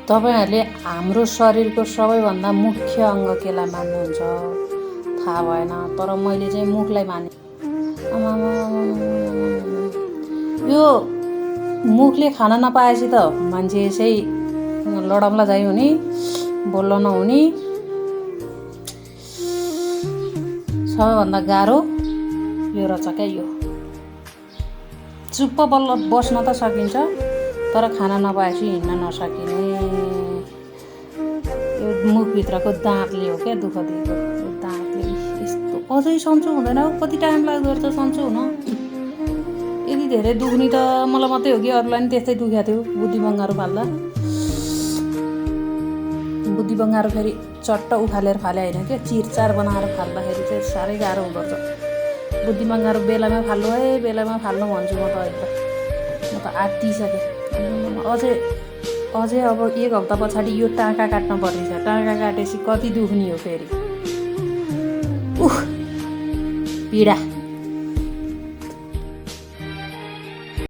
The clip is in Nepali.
तपाईहरुले हाम्रो शरीरको सबैभन्दा मुख्य अङ्ग केलाई मान्नुहुन्छ थाहा भएन, तर मैले चाहिँ मुखलाई माने। यो मुखले खान नपाएपछि त मान्छे यसै लडमला जाइ हुने, बोल्न नहुने। सबैभन्दा गाह्रो यो रहेछ क्या यो। चुप्प बस्न त सकिन्छ, तर खाना नपाएपछि हिँड्न नसकिने। यो मुखभित्रको दाँतले हो क्या दुःख दिएको। यो दाँतले यस्तो अझै सन्चो हुँदैन। कति टाइम लाग्दो रहेछ सन्चो हुन। यति धेरै दुख्ने त मलाई मात्रै हो कि अरूलाई पनि त्यस्तै दुखेको थियो बुद्धि बङ्गारो फाल्दा। बुद्धि बङ्गारो फेरि चट्ट उखालेर फाले होइन क्या, चिरचार बनाएर फाल्दाखेरि चाहिँ साह्रै गाह्रो हुँदो रहेछ। बुद्धि बङ्गारो बेलामा फाल्नु है, बेलामा फाल्नु भन्छु म त अहिले त। म त आत्तिसकेँ। अझै अब 1 हप्ता पछाडि यो टाँका काट्न पर्ने छ। टाँका काटेपछि कति दुख्ने हो फेरि। पीडा।